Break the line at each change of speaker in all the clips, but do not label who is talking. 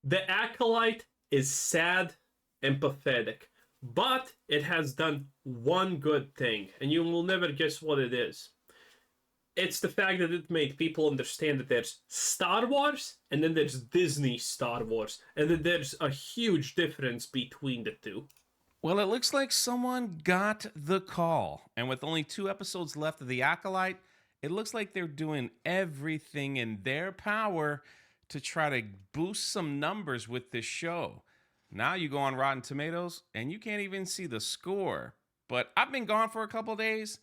The Acolyte is sad and pathetic, but it has done one good thing, and you will never guess what it is. It's the fact that it made people understand that there's Star Wars and then there's Disney Star Wars, and that there's a huge difference between the two.
Well, it looks like someone got the call. And with only 2 episodes left of The Acolyte, it looks like they're doing everything in their power to try to boost some numbers with this show. Now you go on Rotten Tomatoes and you can't even see the score. But I've been gone for a couple days,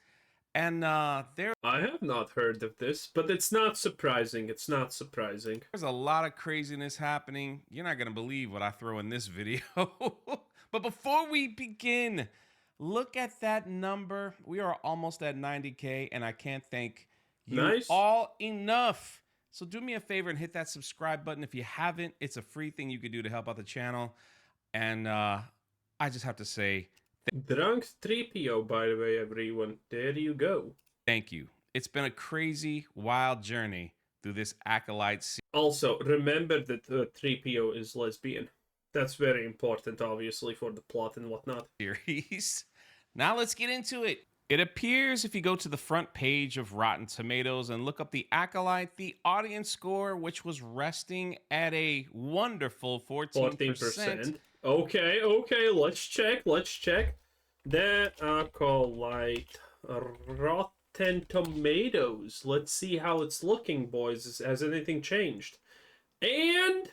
and there
I have not heard of this, but it's not surprising. It's not surprising.
there's a lot of craziness happening. You're not going to believe what I throw in this video. But before we begin, look at that number. We are almost at 90K, and I can't thank you all enough. So do me a favor and hit that subscribe button if you haven't. It's a free thing you could do to help out the channel. And I just have to say,
Drunk 3PO, by the way, everyone. There you go.
thank you. It's been a crazy, wild journey through this Acolyte
Also, remember that 3PO is lesbian. That's very important, obviously, for the plot and whatnot.
series. Now let's get into it. It appears if you go to the front page of Rotten Tomatoes and look up The Acolyte, the audience score, which was resting at a wonderful 14%.
Okay, let's check. The Acolyte, Rotten Tomatoes. Let's see how it's looking, boys. Has anything changed? And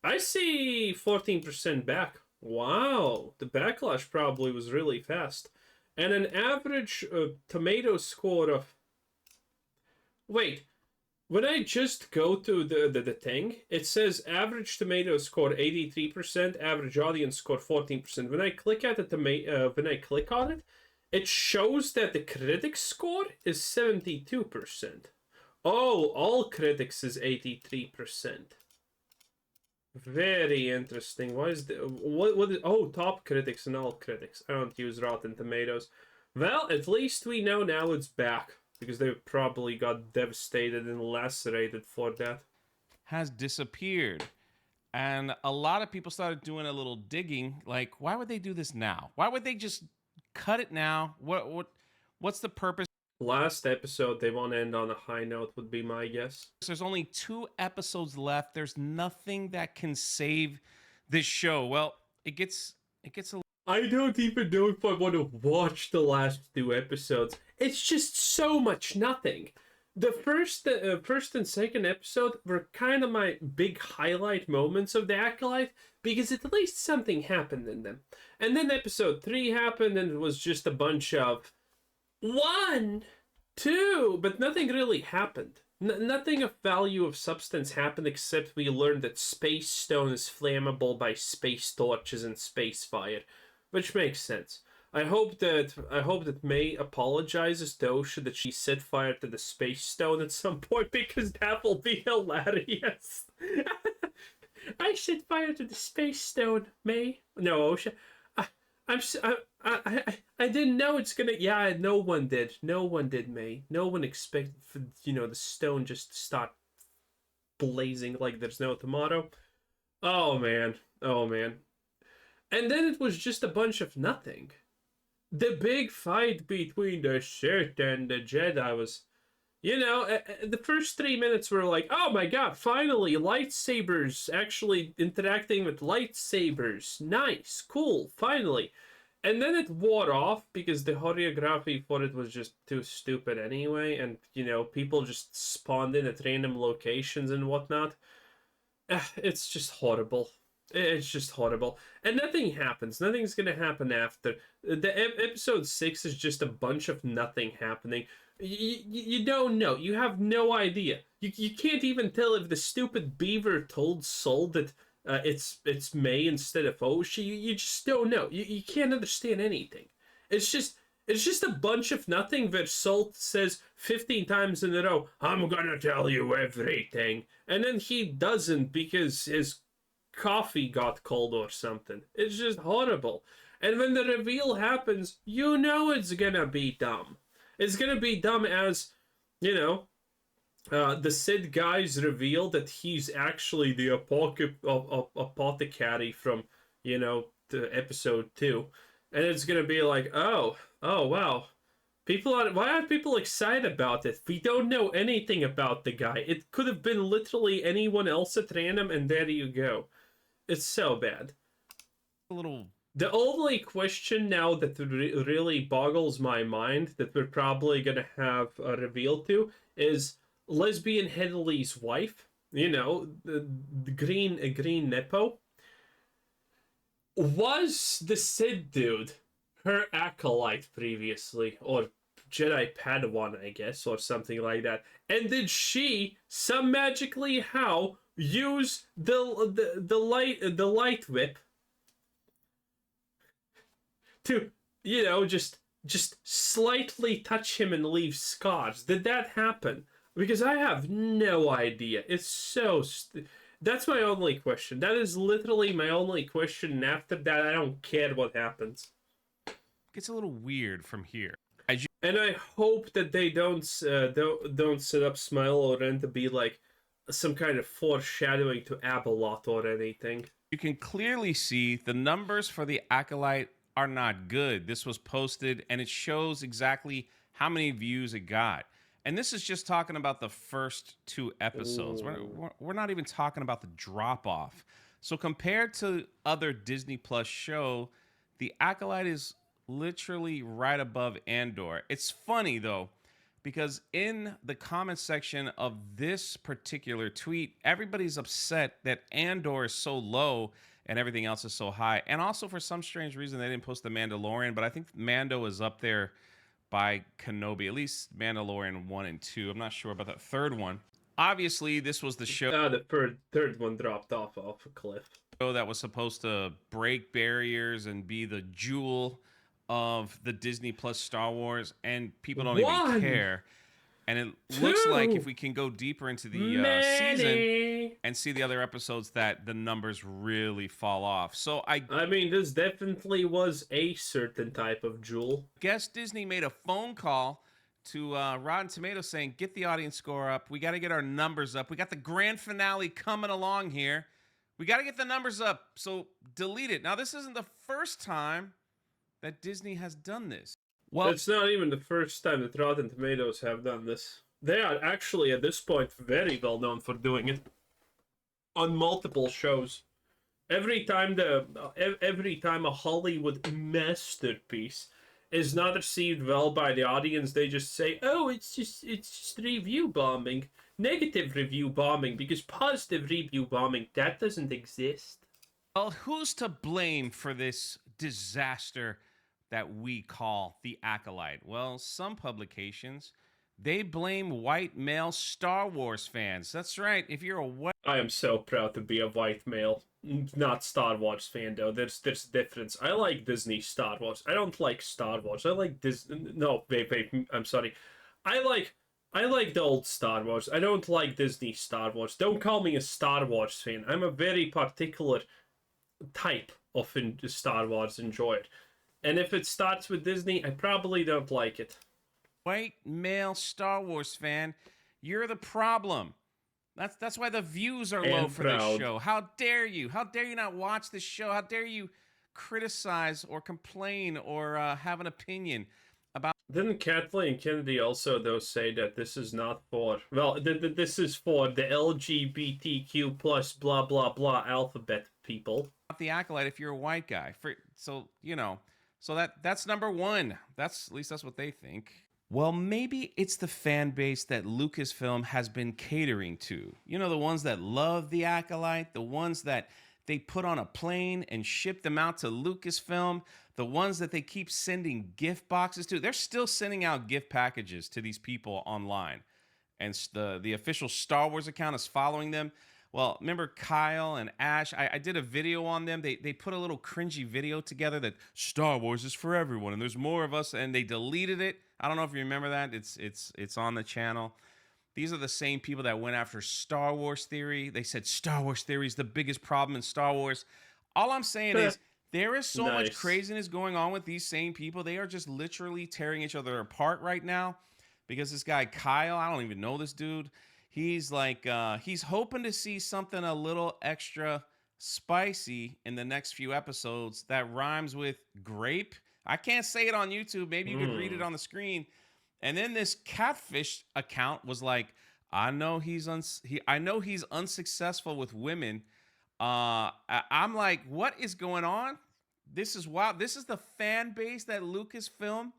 I see 14% back. Wow, the backlash probably was really fast. And an average tomato score of... Wait, when I just go to the thing, it says average tomato score 83%, average audience score 14%. When I click at the when I click on it, it shows that the critics score is 72%. Oh, all critics is 83%. Very interesting. Why is the what is, oh, top critics and all critics. I don't use Rotten Tomatoes. Well, at least we know now it's back, because they probably got devastated and lacerated for that.
Has disappeared. And a lot of people started doing a little digging, like, why would they do this now? Why would they just cut it now? What's the purpose?
Last episode, they want to end on a high note, would be my guess.
There's only 2 episodes left. There's nothing that can save this show. Well, it gets a
I don't even know if I want to watch the last 2 episodes. It's just so much nothing. The first and second episode were kind of my big highlight moments of the Acolyte, because at least something happened in them. And then episode 3 happened, and it was just a bunch of 1, 2, but nothing really happened. Nothing of value of substance happened, except we learned that space stone is flammable by space torches and space fire, which makes sense. I hope that May apologizes to Osha that she set fire to the space stone at some point, because that will be hilarious. I set fire to the space stone, May. No, Osha. I didn't know it's gonna. Yeah, no one did. No one did, May. No one expected for, the stone just to start blazing like there's no tomorrow. Oh man. And then it was just a bunch of nothing. The big fight between the Sith and the Jedi was, the first 3 minutes were like, oh my god, finally, lightsabers actually interacting with lightsabers. Nice, cool, finally. And then it wore off because the choreography for it was just too stupid anyway, and, people just spawned in at random locations and whatnot. It's just horrible. It's just horrible. And nothing happens. Nothing's gonna happen after. Episode 6 is just a bunch of nothing happening. You don't know. You have no idea. You can't even tell if the stupid beaver told Soul that it's May instead of Oshi. You just don't know. You can't understand anything. It's just a bunch of nothing where Salt says 15 times in a row, I'm gonna tell you everything. And then he doesn't because his coffee got cold or something. It's just horrible. And when the reveal happens, it's gonna be dumb. It's gonna be dumb as, The Sid guys reveal that he's actually the apothecary from, the episode 2. And it's gonna be like, oh wow. Why aren't people excited about it? We don't know anything about the guy. It could have been literally anyone else at random, and there you go. It's so bad.
A little.
The only question now that really boggles my mind that we're probably gonna have a reveal to is lesbian Henley's wife. The green Nepo. Was the Sid dude her acolyte previously, or Jedi Padawan, I guess, or something like that? And did she, some magically how, use the light whip to, just slightly touch him and leave scars? Did that happen? Because I have no idea. It's so that's my only question. That is literally my only question. And after that, I don't care what happens.
Gets a little weird from here.
And I hope that they don't set up Smile or Ren to be like some kind of foreshadowing to Abalot or anything.
You can clearly see the numbers for the Acolyte are not good. This was posted and it shows exactly how many views it got. And this is just talking about the first 2 episodes. We're not even talking about the drop off. So compared to other Disney Plus show, the Acolyte is literally right above Andor. It's funny though, because in the comment section of this particular tweet, everybody's upset that Andor is so low and everything else is so high. And also for some strange reason, they didn't post the Mandalorian, but I think Mando is up there by Kenobi, at least Mandalorian 1 and 2. I'm not sure about that third one. Obviously, this was the show.
The third one dropped off a cliff.
That was supposed to break barriers and be the jewel of the Disney Plus Star Wars, and people don't even care. And it looks like if we can go deeper into the season and see the other episodes, that the numbers really fall off. So I
mean, this definitely was a certain type of jewel.
Guess Disney made a phone call to Rotten Tomatoes saying, get the audience score up. We got to get our numbers up. We got the grand finale coming along here. We got to get the numbers up. So delete it. Now, this isn't the first time that Disney has done this.
Well, it's not even the first time that Rotten Tomatoes have done this. They are actually, at this point, very well known for doing it on multiple shows. Every time a Hollywood masterpiece is not received well by the audience, they just say, "Oh, it's just review bombing, negative review bombing," because positive review bombing, that doesn't exist.
Well, who's to blame for this disaster that we call the Acolyte? Well, some publications, they blame white male Star Wars fans. That's right. If you're a white...
I am so proud to be a white male, not Star Wars fan, though. There's difference. I like Disney Star Wars. I don't like Star Wars. I like Disney... No, wait, I'm sorry. I like the old Star Wars. I don't like Disney Star Wars. Don't call me a Star Wars fan. I'm a very particular type of Star Wars. Enjoy it. And if it starts with Disney, I probably don't like it.
White male Star Wars fan, you're the problem. That's why the views are low for this show. How dare you? How dare you not watch this show? How dare you criticize or complain or have an opinion about...
Didn't Kathleen Kennedy also, though, say that this is not for... Well, this is for the LGBTQ plus blah, blah, blah alphabet people.
The Acolyte if you're a white guy. So that's number one. At least that's what they think. Well, maybe it's the fan base that Lucasfilm has been catering to. You know, the ones that love the Acolyte, the ones that they put on a plane and ship them out to Lucasfilm, the ones that they keep sending gift boxes to. They're still sending out gift packages to these people online. And the official Star Wars account is following them. Well, remember Kyle and Ash? I did a video on them. They put a little cringy video together that Star Wars is for everyone, and there's more of us, and they deleted it. I don't know if you remember that. It's on the channel. These are the same people that went after Star Wars Theory. They said Star Wars Theory is the biggest problem in Star Wars. All I'm saying is there is so much craziness going on with these same people. They are just literally tearing each other apart right now because this guy Kyle, I don't even know this dude. He's like, he's hoping to see something a little extra spicy in the next few episodes that rhymes with grape. I can't say it on YouTube. Maybe you could read it
Hmm.
on the screen. And then this catfish account was like, I know he's unsuccessful with women. I'm like, what is going on? This is wild. This is the fan base that Lucasfilm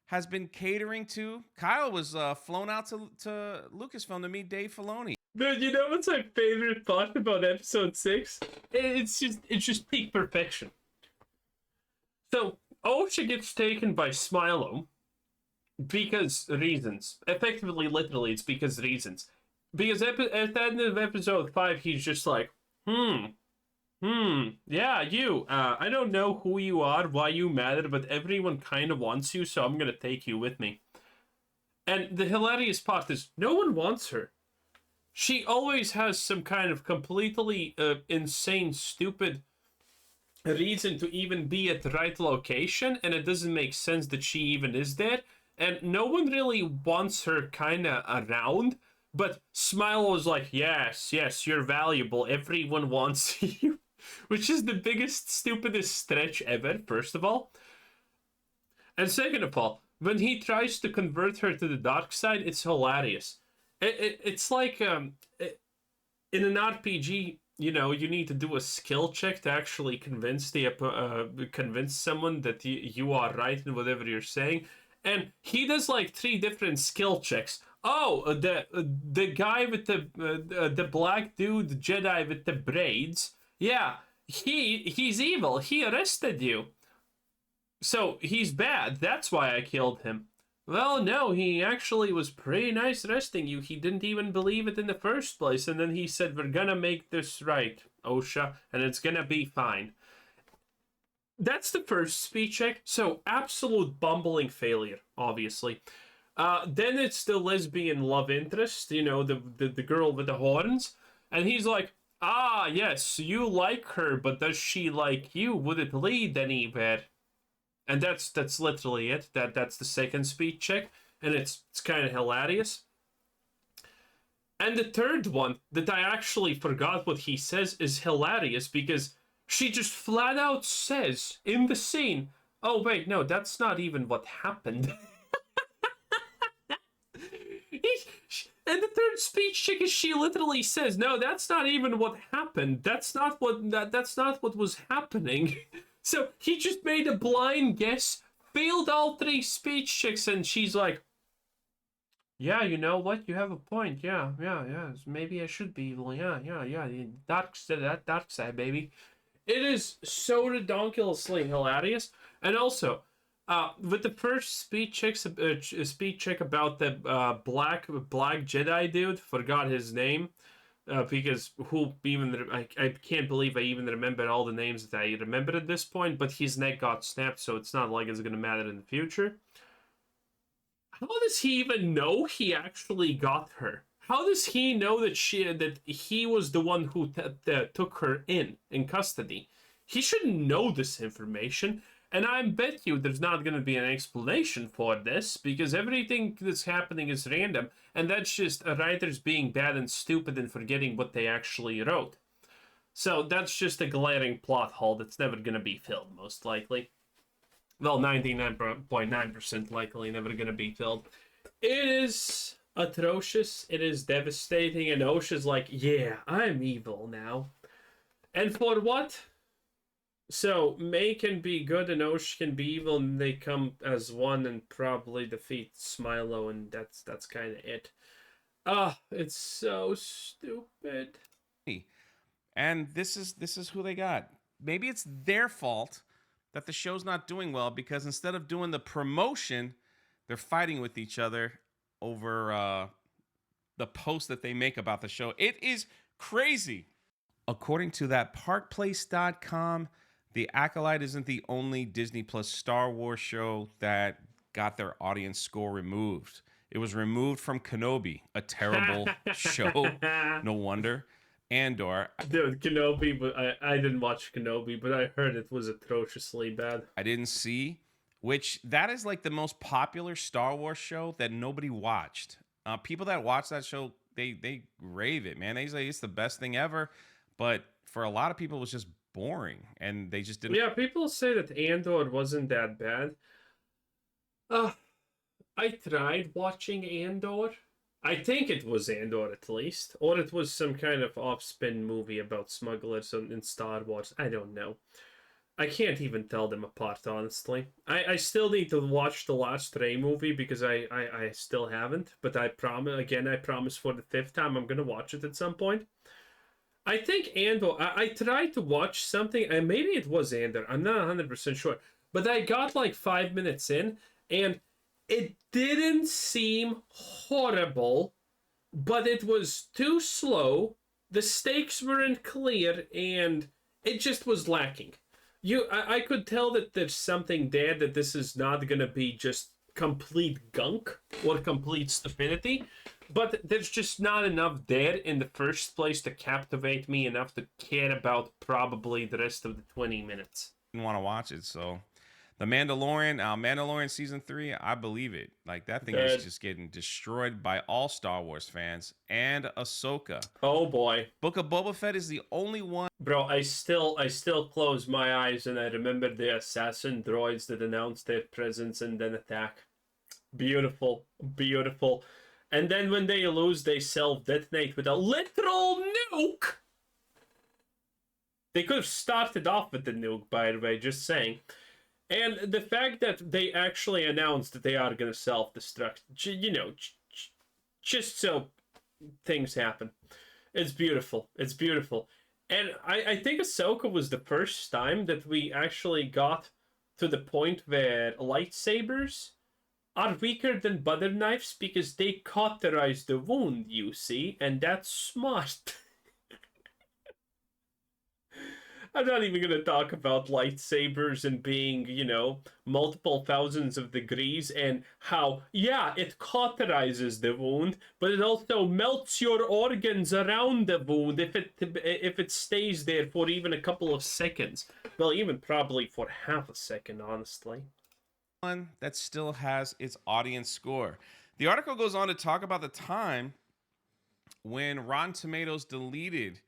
has been catering to. Kyle was flown out to Lucasfilm to meet Dave Filoni.
Dude, you know what's my favorite part about episode 6? It's just peak perfection. So Osha gets taken by Smilo because reasons. Effectively, literally, it's because reasons. Because at the end of episode 5, he's just like, yeah, you. I don't know who you are, why you matter, but everyone kind of wants you, so I'm gonna take you with me. And the hilarious part is, no one wants her. She always has some kind of completely insane, stupid reason to even be at the right location, and it doesn't make sense that she even is there. And no one really wants her kind of around. But Smile was like, yes, yes, you're valuable. Everyone wants you. Which is the biggest, stupidest stretch ever, first of all. And second of all, when he tries to convert her to the dark side, it's hilarious. It's like in an RPG, you know, you need to do a skill check to actually convince someone that you are right in whatever you're saying. And he does like 3 different skill checks. Oh, the guy with the black dude Jedi with the braids. Yeah, he's evil. He arrested you. So he's bad. That's why I killed him. Well, no, he actually was pretty nice arresting you. He didn't even believe it in the first place. And then he said, we're gonna make this right, Osha, and it's gonna be fine. That's the first speech check. So absolute bumbling failure, obviously. Then it's the lesbian love interest, you know, the girl with the horns. And he's like, ah, yes, you like her, but does she like you? Would it lead anywhere? And that's literally it. That's the second speed check, and it's kind of hilarious. And the third one that I actually forgot what he says is hilarious because she just flat out says in the scene, "Oh wait, no, that's not even what happened." And the third speech check is she literally says, "No, that's not even what happened. That's not what was happening." So he just made a blind guess, failed all 3 speech checks, and she's like, "Yeah, you know what? You have a point. Yeah, yeah, yeah. Maybe I should be evil. Yeah, yeah, yeah. That dark side, baby." It is so redonkulously hilarious, and also, with the first speed check about the black Jedi dude, forgot his name. Because I can't believe I even remember all the names that I remembered at this point, but his neck got snapped, so it's not like it's gonna matter in the future. How does he even know he actually got her? How does he know that he was the one who took her in custody? He shouldn't know this information. And I bet you there's not going to be an explanation for this because everything that's happening is random, and that's just writers being bad and stupid and forgetting what they actually wrote. So that's just a glaring plot hole that's never going to be filled, most likely. Well, 99.9% likely never going to be filled. It is atrocious. It is devastating, and Osha's like, yeah, I'm evil now. And for what? So May can be good and Osh can be evil, and they come as one and probably defeat Smilo, and that's kind of it. Ah, it's so stupid.
And this is who they got. Maybe it's their fault that the show's not doing well because instead of doing the promotion, they're fighting with each other over the post that they make about the show. It is crazy. According to that parkplace.com, The Acolyte isn't the only Disney Plus Star Wars show that got their audience score removed. It was removed from Kenobi, a terrible show. No wonder. Andor.
Dude, Kenobi, but I didn't watch Kenobi, but I heard it was atrociously bad.
I didn't see, which that is like the most popular Star Wars show that nobody watched. People that watch that show they rave it, man. They say it's the best thing ever, but for a lot of people, it was just boring, and they just didn't.
Yeah, people say that Andor wasn't that bad. Uh, I tried watching Andor. I think it was Andor at least, or it was some kind of off-spin movie about smugglers in Star Wars. I don't know. I can't even tell them apart, honestly. I still need to watch the last Rey movie because I still haven't. But I promise for the fifth time I'm gonna watch it at some point. I think Andor. I tried to watch something, and maybe it was Andor. I'm not 100% sure. But I got like 5 minutes in, and it didn't seem horrible, but it was too slow. The stakes weren't clear, and it just was lacking. I could tell that there's something there, that this is not gonna be just complete gunk or complete stupidity, but there's just not enough there in the first place to captivate me enough to care about probably the rest of the 20 minutes.
Want to watch it. So the Mandalorian season 3, I believe it. Like, that thing is just getting destroyed by all Star Wars fans and Ahsoka.
Oh boy.
Book of Boba Fett is the only one.
Bro, I still close my eyes and I remember the assassin droids that announced their presence and then attack. Beautiful, beautiful. And then when they lose, they self-detonate with a literal nuke! They could have started off with the nuke, by the way, just saying. And the fact that they actually announced that they are going to self-destruct, you know, just so things happen. It's beautiful. It's beautiful. And I think Ahsoka was the first time that we actually got to the point where lightsabers are weaker than butter knives because they cauterize the wound, you see, and that's smart. I'm not even going to talk about lightsabers and being, you know, multiple thousands of degrees and how, yeah, it cauterizes the wound, but it also melts your organs around the wound if it stays there for even a couple of seconds. Well, even probably for half a second, honestly.
One that still has its audience score. The article goes on to talk about the time when Rotten Tomatoes deleted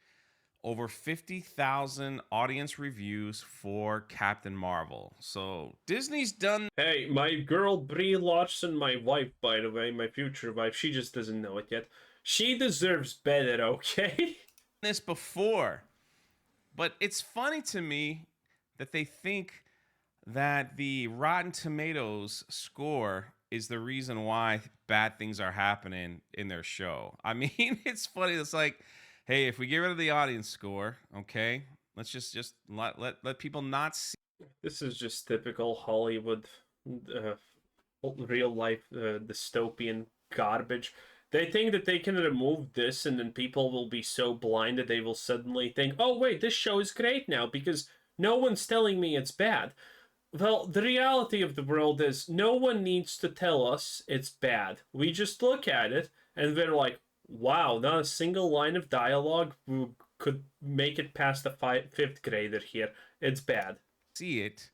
over 50,000 audience reviews for Captain Marvel. So Disney's done.
Hey, my girl Brie Larson, my wife, by the way, my future wife, she just doesn't know it yet. She deserves better, okay?
This before, but it's funny to me that they think that the Rotten Tomatoes score is the reason why bad things are happening in their show. I mean, it's funny. It's like, hey, if we get rid of the audience score, okay, let's just let people not see.
This is just typical Hollywood, real life dystopian garbage. They think that they can remove this and then people will be so blind that they will suddenly think, oh wait, this show is great now because no one's telling me it's bad. Well, the reality of the world is no one needs to tell us it's bad. We just look at it and we're like, wow, not a single line of dialogue could make it past the fifth grader here. It's bad.
See it,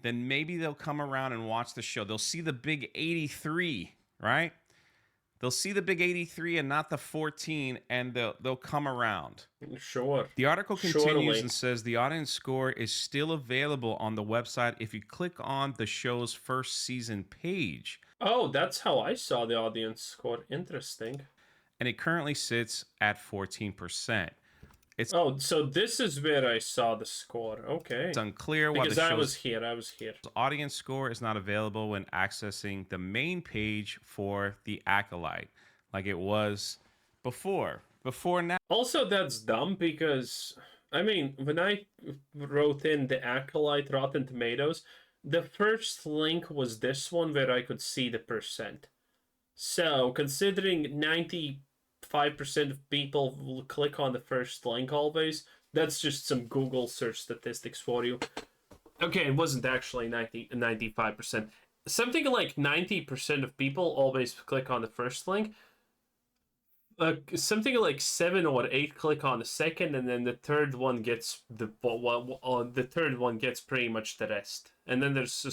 then maybe they'll come around and watch the show. They'll see the big 83, right? They'll see the big 83 and not the 14, and they'll come around.
Sure.
The article continues and says the audience score is still available on the website if you click on the show's first season page.
Oh, that's how I saw the audience score. Interesting.
And it currently sits at 14%.
Oh, so this is where I saw the score. Okay.
It's unclear why
because I was here. The
audience score is not available when accessing the main page for the Acolyte, like it was before now.
Also, that's dumb because, I mean, when I wrote in the Acolyte Rotten Tomatoes, the first link was this one where I could see the percent. So, considering 95% of people will click on the first link always, that's just some Google search statistics for you. Okay, it wasn't actually 95%. Something like 90% of people always click on the first link. something like 7 or 8 click on a second, and then the third one gets the third one gets pretty much the rest. And then there's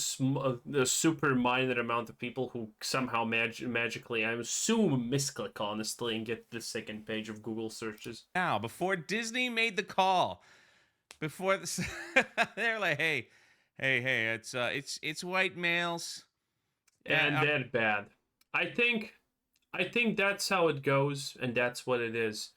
a super minor amount of people who somehow magically, I assume, misclick honestly and get the second page of Google searches.
Now, before Disney made the call, before this, they're like, hey, it's white males,
And they're bad. I think that's how it goes, and that's what it is.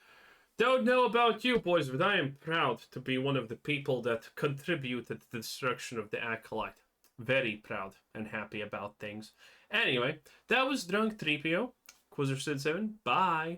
Don't know about you boys, but I am proud to be one of the people that contributed to the destruction of the Acolyte. Very proud and happy about things. Anyway, that was Drunk 3PO. Quizzer Sid 7. Bye.